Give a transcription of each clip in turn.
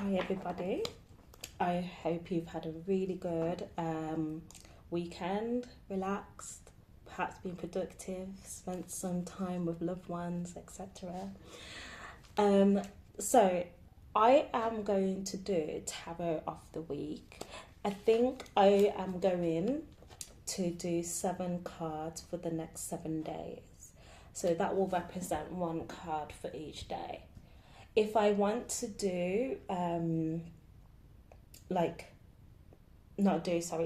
Hi everybody. I hope you've had a really good weekend, relaxed, perhaps been productive, spent some time with loved ones, etc. So I am going to do tarot of the week. I think I am going to do 7 cards for the next 7 days. So that will represent 1 card for each day. If I want to do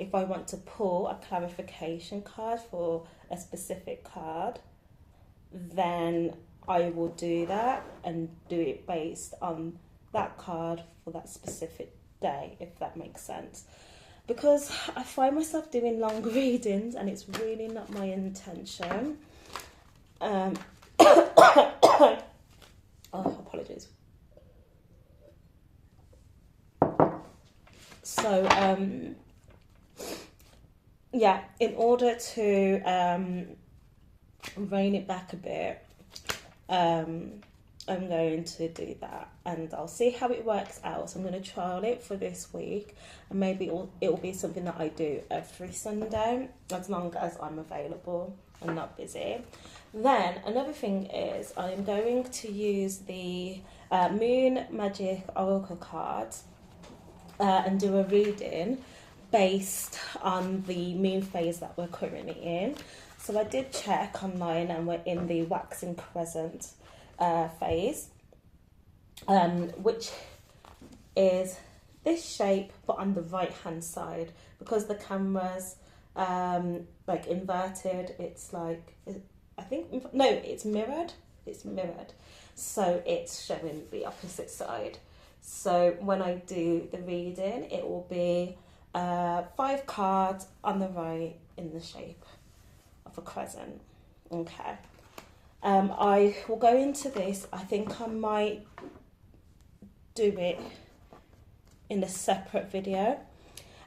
if I want to pull a clarification card for a specific card, then I will do that and do it based on that card for that specific day, if that makes sense. Because I find myself doing long readings and it's really not my intention. Oh, apologies. So, in order to rein it back a bit, I'm going to do that and I'll see how it works out. So I'm going to trial it for this week and maybe it'll be something that I do every Sunday as long as I'm available and not busy. Then another thing is I'm going to use the Moon Magic Oracle cards and do a reading based on the moon phase that we're currently in. So I did check online and we're in the waxing crescent phase, which is this shape but on the right hand side. Because the camera's inverted, it's like, it's mirrored. So it's showing the opposite side. So when I do the reading, it will be 5 cards on the right in the shape of a crescent. Okay. I will go into this. I think I might do it in a separate video.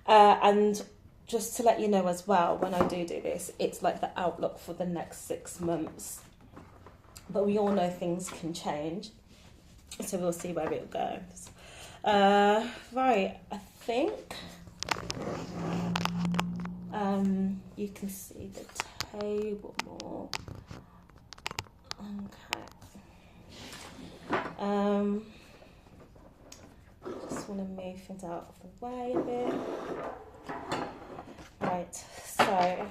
And just to let you know as well, when I do this, it's like the outlook for the next 6 months. But we all know things can change. So we'll see where it goes. Right, I think you can see the table more. Okay. Just want to move things out of the way a bit. Right, so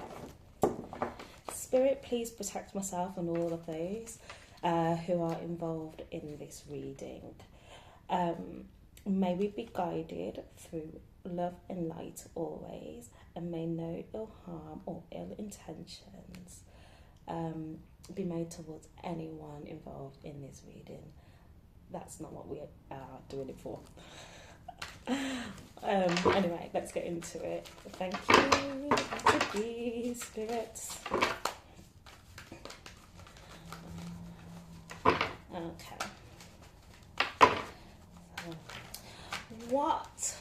Spirit, please protect myself and all of those who are involved in this reading. May we be guided through love and light always, and may no ill harm or ill intentions be made towards anyone involved in this reading. That's not what we are doing it for. Anyway, let's get into it. Thank you to these spirits. Okay. What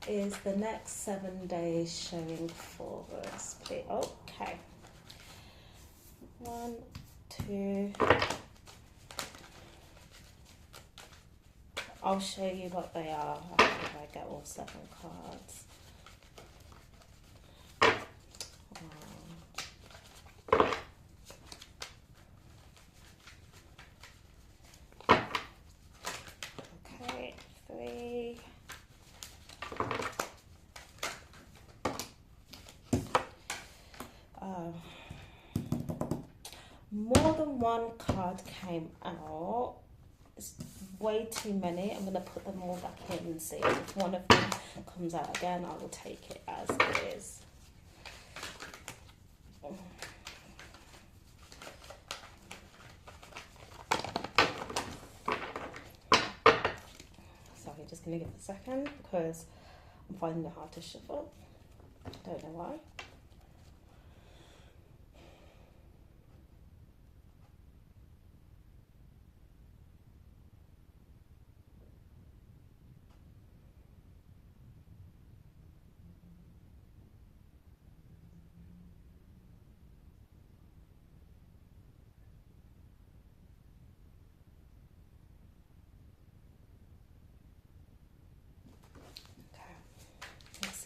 is the next 7 days showing for us, please? Okay. 1, 2. I'll show you what they are after I get all 7 cards. Okay, 3. More than 1 card came out. It's way too many. I'm going to put them all back in and see if one of them comes out again. I will take it as it is. Sorry, just going to give it a second because I'm finding it hard to shuffle. I don't know why.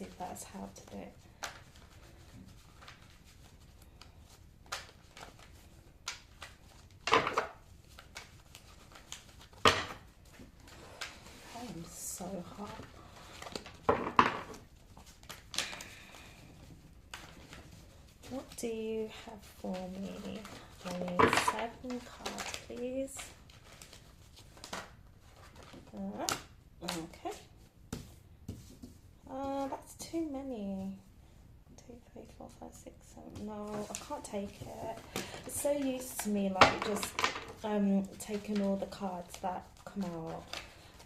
see if that's how to do it. I am so hot. What do you have for me? I need 7 cards, please. Okay. That's too many. 2, 3, 4, 5, 6, 7. No, I can't take it. It's so used to me, like just taking all the cards that come out,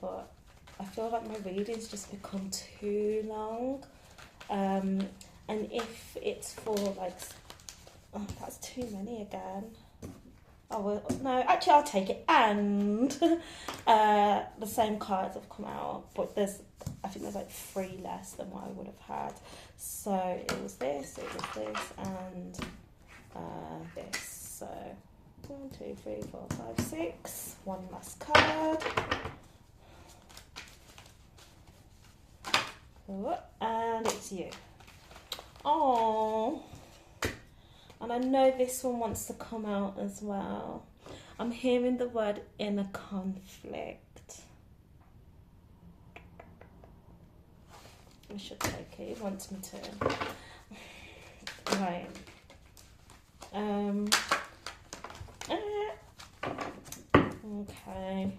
but I feel like my readings just become too long. And if it's for like, oh, that's too many again. Oh well, no, actually I'll take it. And the same cards have come out, but I think there's like 3 less than what I would have had. So it was this, and this. So 1, 2, 3, 4, 5, 6. One last card. Oh, and it's you. Oh. And I know this one wants to come out as well. I'm hearing the word inner conflict. I should take it. It wants me to. Right. Okay.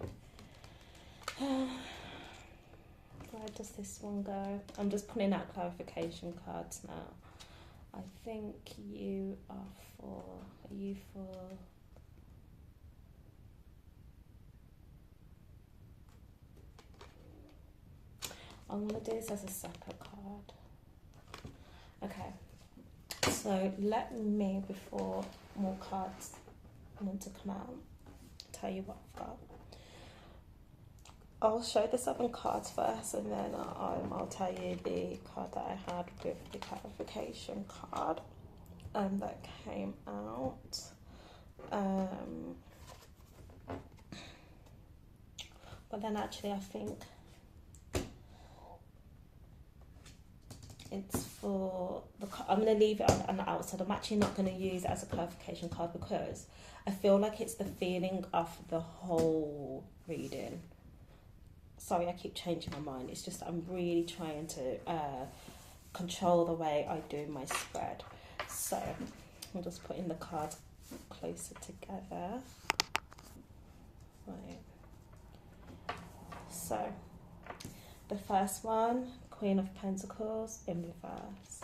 Where does this one go? I'm just putting out clarification cards now. I think you are for. Are you for? I'm gonna do this as a separate card. Okay. So let me, before more cards want to come out, tell you what I've got. I'll show the 7 cards first, and then I'll tell you the card that I had with the clarification card that came out. But then actually I think it's for the. I'm going to leave it on the outside. I'm actually not going to use it as a clarification card because I feel like it's the feeling of the whole reading. Sorry, I keep changing my mind. It's just I'm really trying to control the way I do my spread. So I'm just putting the cards closer together. Right. So the first one, Queen of Pentacles in reverse.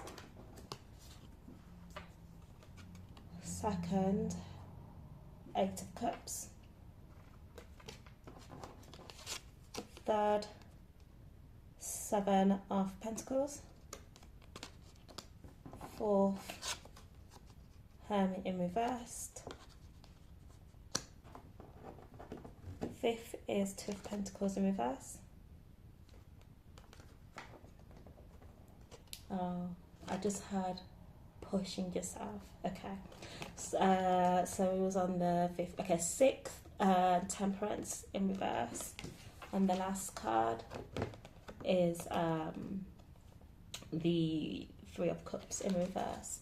Second, 8 of Cups. Third, 7 of Pentacles. Fourth, Hermit in reverse. Fifth is 2 of Pentacles in reverse. Oh, I just heard pushing yourself. Okay. So it was on the 5th. Okay, 6th, Temperance in reverse. And the last card is the 3 of Cups in reverse.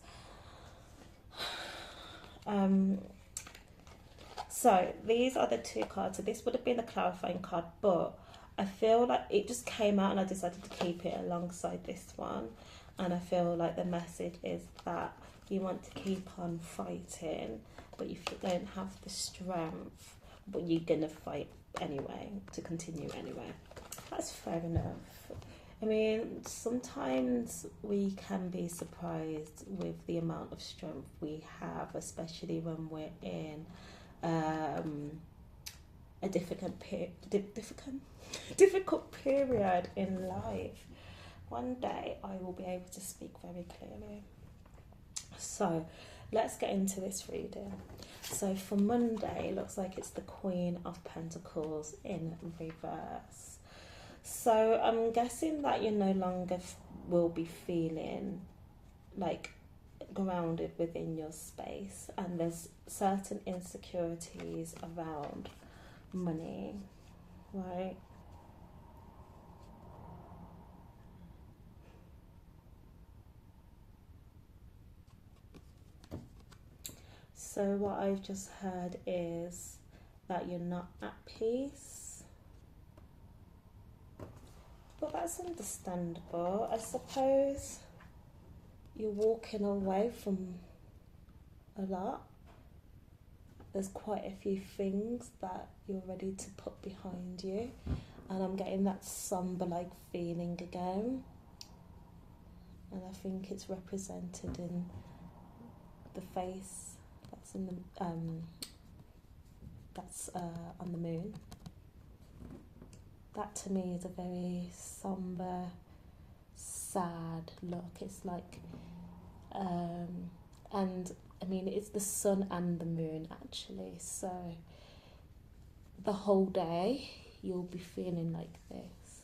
So these are the 2 cards. So this would have been the clarifying card, but I feel like it just came out and I decided to keep it alongside this one. And I feel like the message is that you want to keep on fighting, but if you don't have the strength, but you're going to fight anyway, to continue anyway. That's fair enough. I mean, sometimes we can be surprised with the amount of strength we have, especially when we're in a difficult period in life. One day I will be able to speak very clearly. So let's get into this reading. So for Monday, it looks like it's the Queen of Pentacles in reverse. So I'm guessing that you no longer will be feeling like grounded within your space, and there's certain insecurities around money, right? So what I've just heard is that you're not at peace. But that's understandable. I suppose you're walking away from a lot. There's quite a few things that you're ready to put behind you. And I'm getting that somber like feeling again. And I think it's represented in the face that's in the on the moon. That to me is a very somber, sad look. It's like, and I mean, it's the sun and the moon actually. So the whole day you'll be feeling like this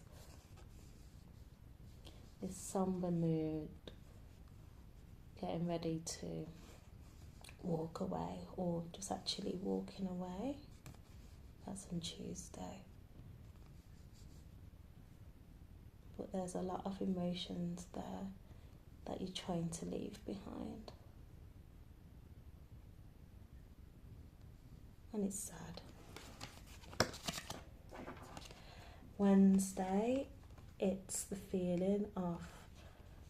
somber mood, getting ready to walk away, or just actually walking away. That's on Tuesday. But there's a lot of emotions there that you're trying to leave behind. And it's sad. Wednesday, it's the feeling of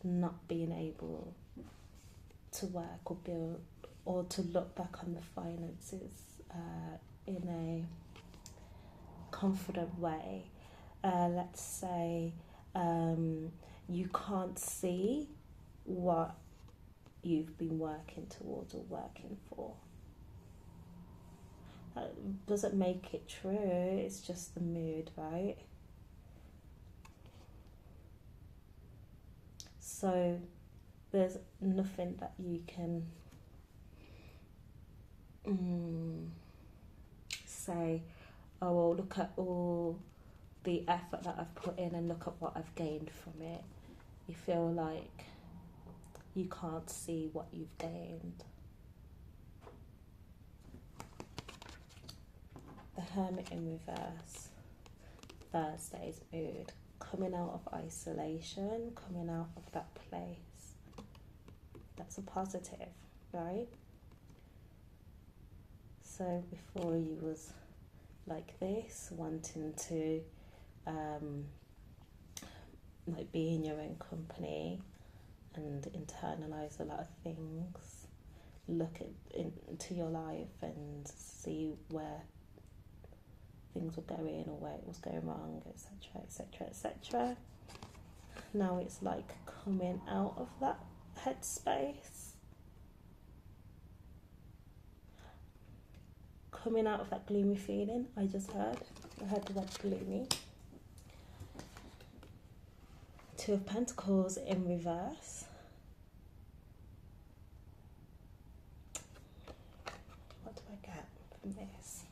not being able to work or build, or to look back on the finances in a confident way. Let's say you can't see what you've been working towards or working for. That doesn't make it true, it's just the mood, right? So there's nothing that you can say, oh, well, look at all the effort that I've put in and look at what I've gained from it. You feel like you can't see what you've gained. The Hermit in reverse, Thursday's mood, coming out of isolation, coming out of that place. That's a positive, right? So before you was like this, wanting to like be in your own company and internalize a lot of things, look into your life and see where things were going or where it was going wrong, etc, etc, etc. Now it's like coming out of that headspace, coming out of that gloomy feeling. I heard the word gloomy. Two of Pentacles in reverse. What do I get from this?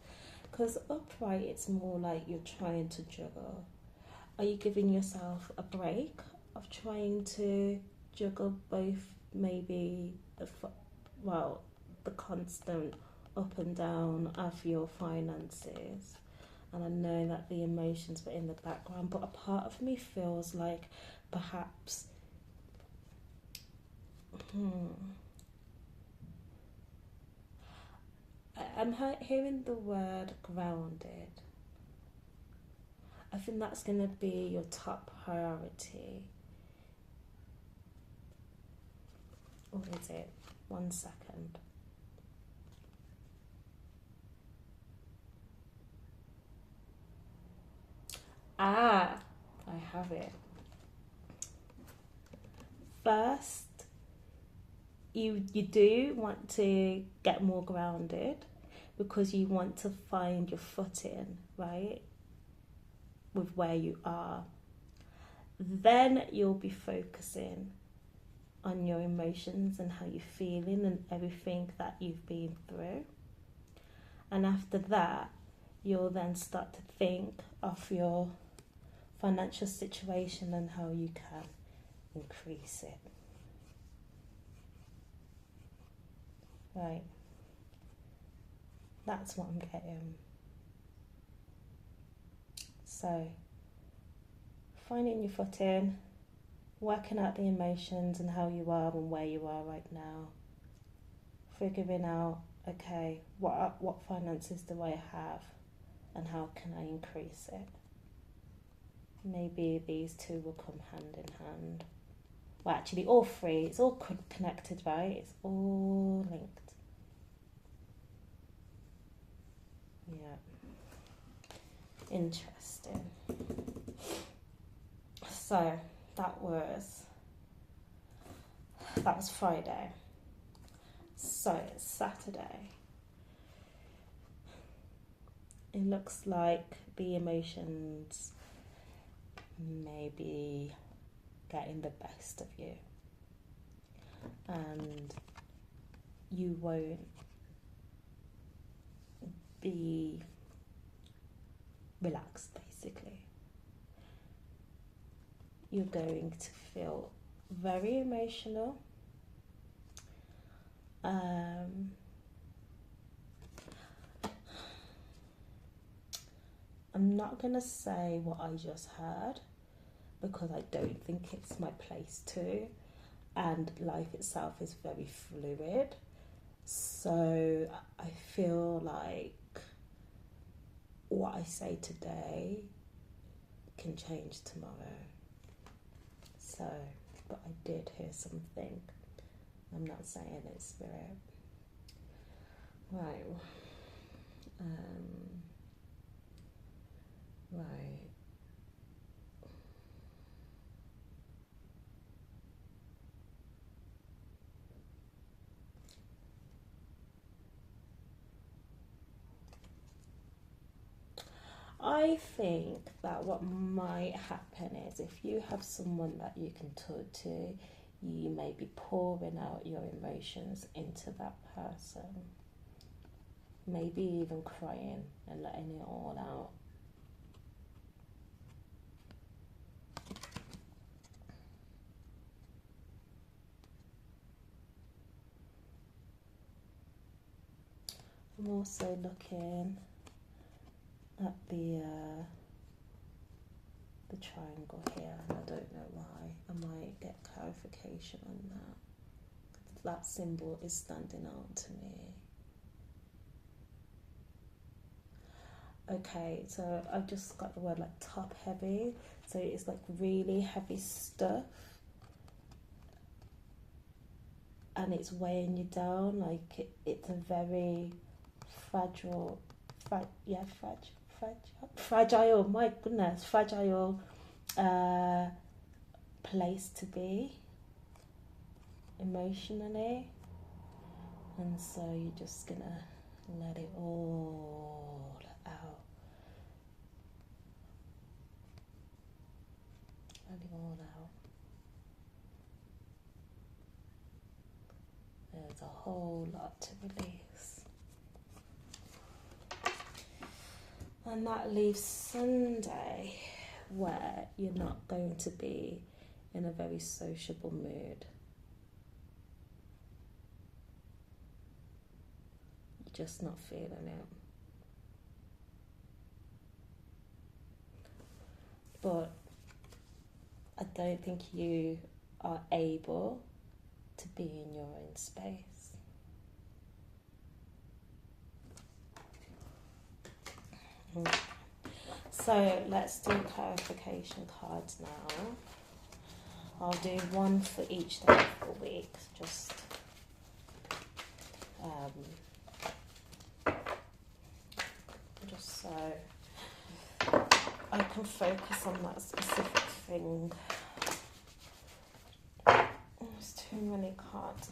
Because upright, it's more like you're trying to juggle. Are you giving yourself a break of trying to juggle both, maybe the constant up and down of your finances? And I know that the emotions were in the background, but a part of me feels like perhaps I'm hearing the word grounded. I think that's going to be your top priority. Or is it? 1 second. I have it. First, you do want to get more grounded because you want to find your footing, right? With where you are. Then you'll be focusing on your emotions and how you're feeling and everything that you've been through. And after that, you'll then start to think of your financial situation and how you can increase it. Right. That's what I'm getting. So, finding your footing, working out the emotions and how you are and where you are right now, figuring out okay, what finances do I have, and how can I increase it? Maybe these two will come hand in hand. Well, actually, all three. It's all connected, right? It's all linked. Yeah. Interesting. So that was Friday. So it's Saturday. It looks like the emotions may be getting the best of you, and you won't be relaxed. Basically, you're going to feel very emotional. I'm not gonna say what I just heard because I don't think it's my place to, and life itself is very fluid. So I feel like what I say today can change tomorrow. So, but I did hear something. I'm not saying it's spirit. Right. Right. I think that what might happen is if you have someone that you can talk to, you may be pouring out your emotions into that person. Maybe even crying and letting it all out. I'm also looking at the triangle here, and I don't know why. I might get clarification on that. That symbol is standing out to me. Okay, so I've just got the word like top heavy, so it's like really heavy stuff, and it's weighing you down. Like it's a very fragile. My goodness, fragile place to be emotionally, and so you're just gonna let it all out. Let it all out. There's a whole lot to release. And that leaves Sunday, where you're not going to be in a very sociable mood. You're just not feeling it. But I don't think you are able to be in your own space. So let's do clarification cards now. I'll do one for each day of the week, just so I can focus on that specific thing. There's too many cards.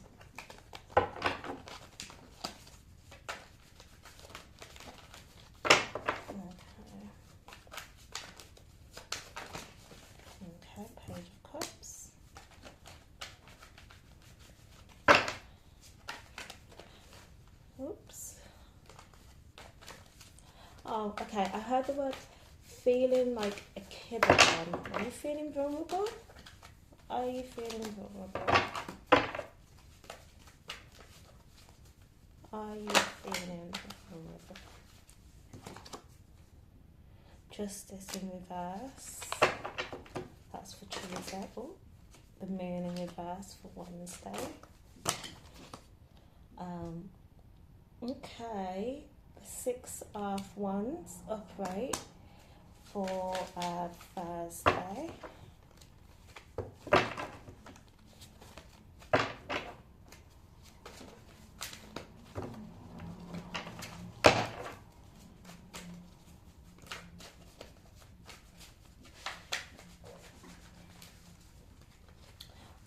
Okay, Page of Cups. Oops. Oh, okay, I heard the word feeling like a kid again. Are you feeling vulnerable? Are you feeling vulnerable? Are you feeling vulnerable? Justice in reverse. That's for Tuesday. Oh, the moon in reverse for Wednesday. Okay, the Six of Wands upright for Thursday.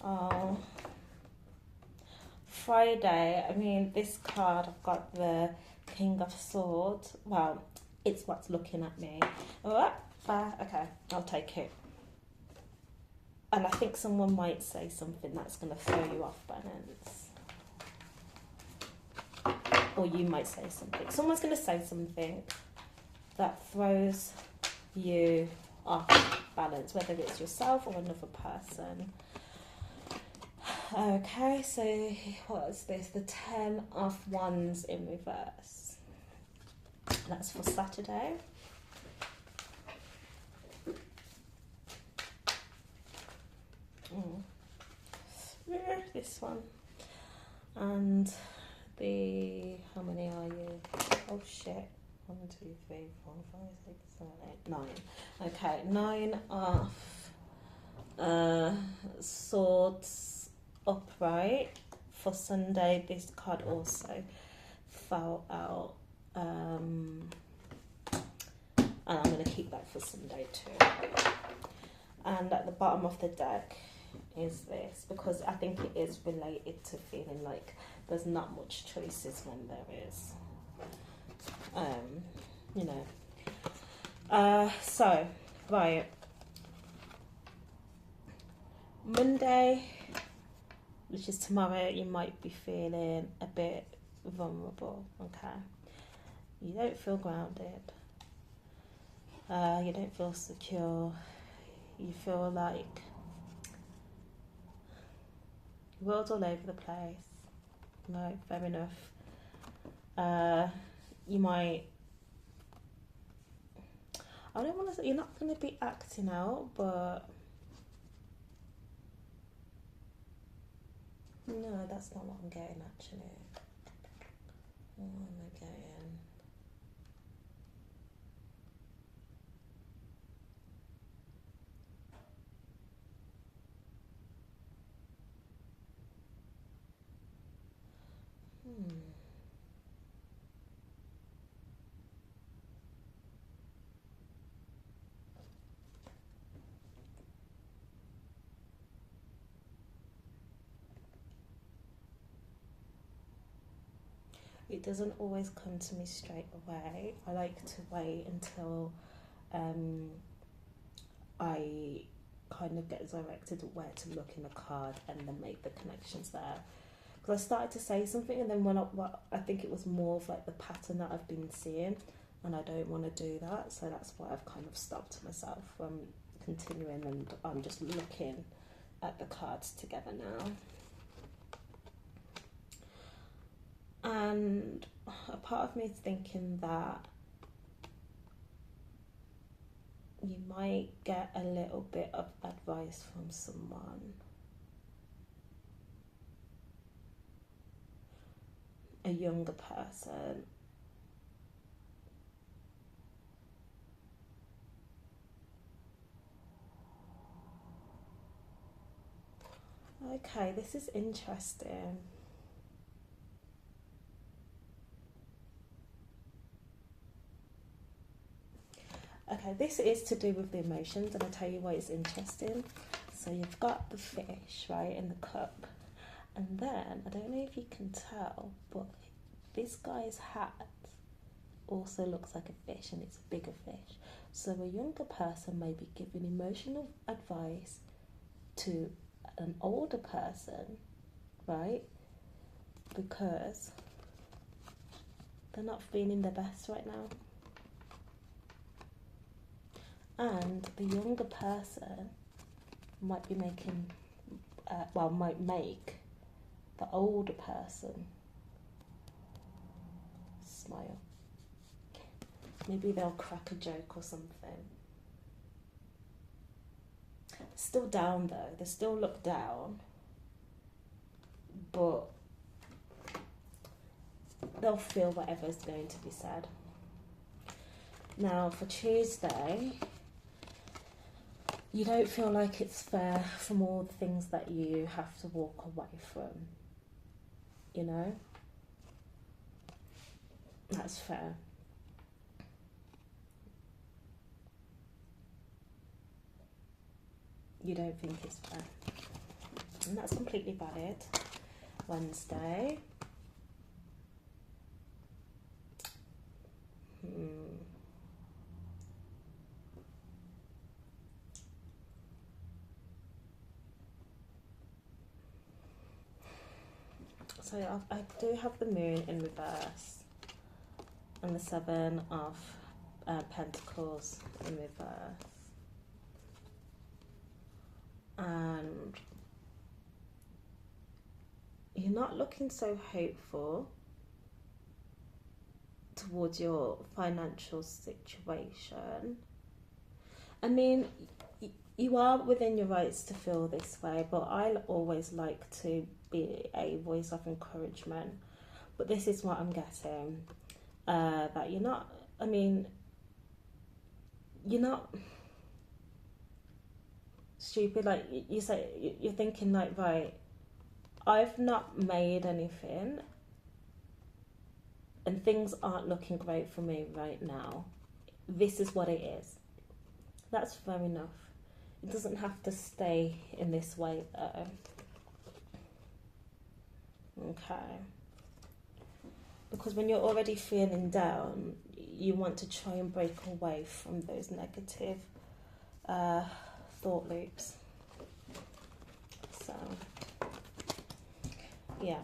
Oh, Friday. I mean, this card, I've got the King of Swords. Well, it's what's looking at me. Oh, okay, I'll take it. And I think someone might say something that's going to throw you off balance. Or you might say something. Someone's going to say something that throws you off balance, whether it's yourself or another person. Okay, so what is this? The Ten of Wands in reverse. That's for Saturday. Yeah, this one. And the, how many are you? Oh shit. 1, 2, 3, 4, 5, 6, 7, 8, 9. Okay, 9 of swords upright for Sunday. This card also fell out. And I'm going to keep that for Sunday too. And at the bottom of the deck is this, because I think it is related to feeling like there's not much choices when there is. You know. So, right. Monday, which is tomorrow, you might be feeling a bit vulnerable, okay? You don't feel grounded. You don't feel secure. You feel like the world's all over the place. No, fair enough. You might, I don't want to say, you're not going to be acting out, but no, that's not what I'm getting actually. What am I getting? It doesn't always come to me straight away. I like to wait until I kind of get directed where to look in the card and then make the connections there. Because I started to say something, and then when I think it was more of like the pattern that I've been seeing, and I don't want to do that, so that's why I've kind of stopped myself from continuing, and I'm just looking at the cards together now. And a part of me is thinking that you might get a little bit of advice from someone. A younger person. Okay, this is interesting. Okay, this is to do with the emotions, and I'll tell you why it's interesting. So you've got the fish, right, in the cup. And then, I don't know if you can tell, but this guy's hat also looks like a fish, and it's a bigger fish. So a younger person may be giving emotional advice to an older person, right? Because they're not feeling their best right now. And the younger person might be making, might make the older person smile. Maybe they'll crack a joke or something. Still down though, they still look down, but they'll feel whatever's going to be said. Now for Tuesday, you don't feel like it's fair from all the things that you have to walk away from, you know? That's fair. You don't think it's fair. And that's completely valid. Wednesday. So I do have the moon in reverse and the Seven of Pentacles in reverse. And you're not looking so hopeful towards your financial situation. I mean, you are within your rights to feel this way, but I always like to be a voice of encouragement. But this is what I'm getting, that you're not, I mean, you're not stupid. Like you say, you're thinking like, right, I've not made anything and things aren't looking great for me right now. This is what it is. That's fair enough. It doesn't have to stay in this way though. Okay. Because when you're already feeling down, you want to try and break away from those negative thought loops. So, yeah.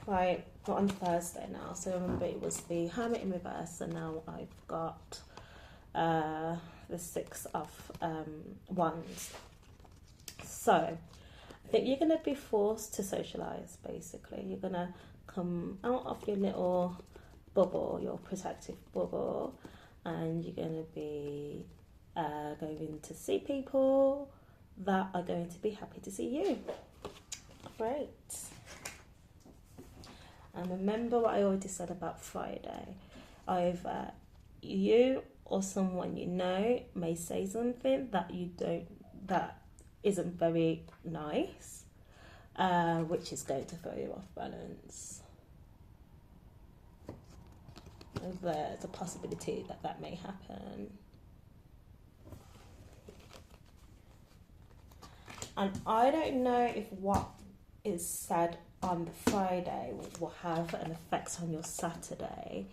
Right, we're on Thursday now. So remember, it was the Hermit in reverse, and now I've got the Six of Wands. So I think you're going to be forced to socialize, basically. You're going to come out of your little bubble, your protective bubble, and you're going to be going to see people that are going to be happy to see you. Great. And remember what I already said about Friday. Either you or someone you know may say something that that isn't very nice, which is going to throw you off balance. There's a possibility that that may happen. And I don't know if what is said on the Friday will have an effect on your Saturday,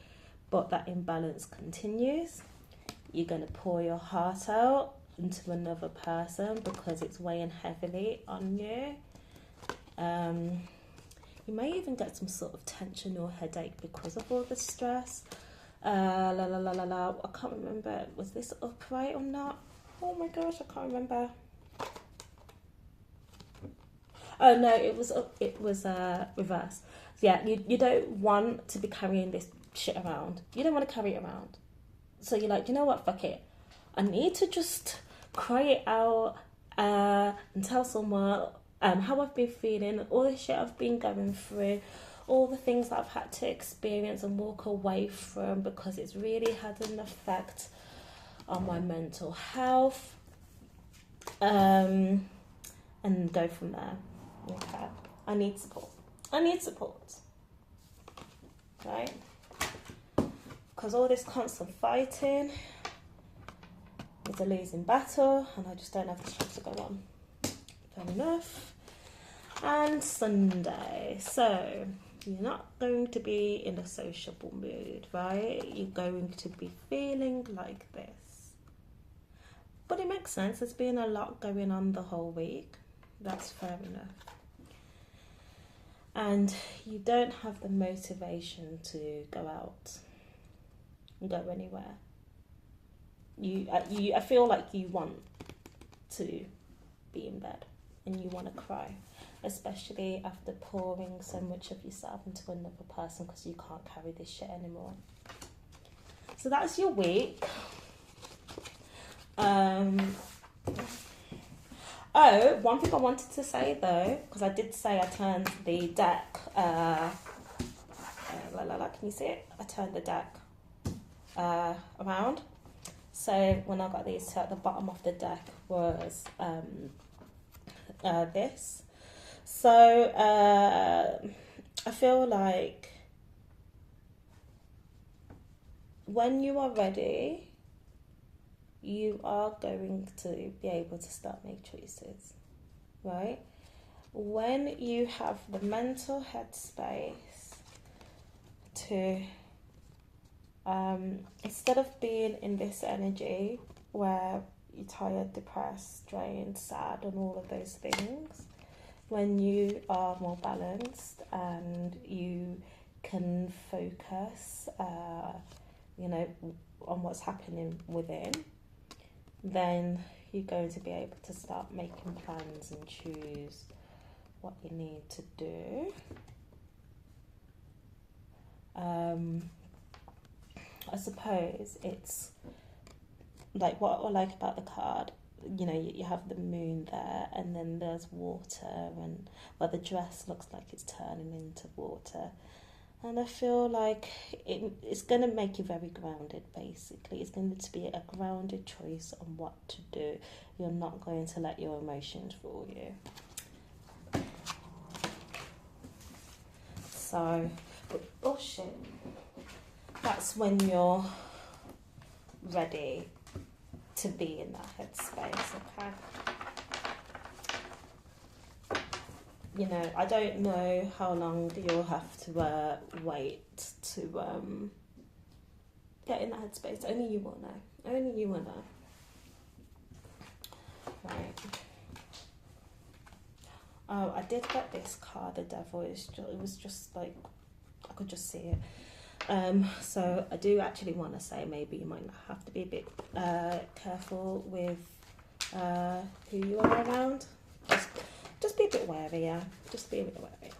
but that imbalance continues. You're going to pour your heart out into another person because it's weighing heavily on you. You may even get some sort of tension or headache because of all the stress. I can't remember, was this upright or not? Oh my gosh, I can't remember. Oh no, it was reverse. So yeah, you don't want to be carrying this shit around. You don't want to carry it around. So you're like, you know what, fuck it. I need to just cry it out and tell someone how I've been feeling, all the shit I've been going through, all the things that I've had to experience and walk away from because it's really had an effect on my mental health. And go from there. Okay, I need support. Right? Because all this constant fighting is a losing battle, and I just don't have the strength to go on. Fair enough. And Sunday. So, you're not going to be in a sociable mood, right? You're going to be feeling like this. But it makes sense. There's been a lot going on the whole week. That's fair enough. And you don't have the motivation to go out and go anywhere. I feel like you want to be in bed and you want to cry, especially after pouring so much of yourself into another person because you can't carry this shit anymore. So that's your week. Oh, one thing I wanted to say though, because I did say I turned the deck, Can you see it? I turned the deck around. So when I got these two at the bottom of the deck was this. So I feel like when you are ready, you are going to be able to start make choices, right? When you have the mental headspace to instead of being in this energy where you're tired, depressed, drained, sad, and all of those things, when you are more balanced and you can focus, on what's happening within, then you're going to be able to start making plans and choose what you need to do. I suppose it's like what I like about the card. You have the moon there, and then there's water, and the dress looks like it's turning into water. And I feel like it's going to make you very grounded, basically. It's going to be a grounded choice on what to do. You're not going to let your emotions rule you. So, oh shit. That's when you're ready to be in that headspace, okay? I don't know how long you'll have to wait to get in that headspace. Only you will know. Only you will know. Right. Oh, I did get this card, the Devil. It was just like, I could just see it. So I do actually want to say maybe you might have to be a bit careful with who you are around. Just be a bit wary, yeah. Just be a bit wary.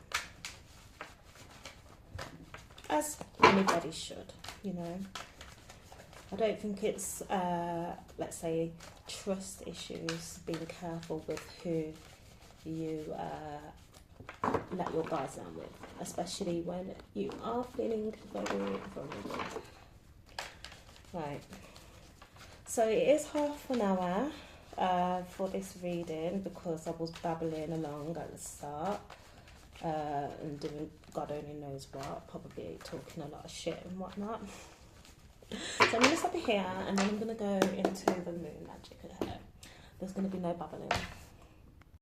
As anybody should, I don't think it's, let's say, trust issues, being careful with who you let your guards down with, especially when you are feeling very vulnerable. Right. So it is half an hour for this reading because I was babbling along at the start and doing God only knows what, probably talking a lot of shit and whatnot. So I'm going to stop it here and then I'm going to go into the moon magic. There's going to be no babbling.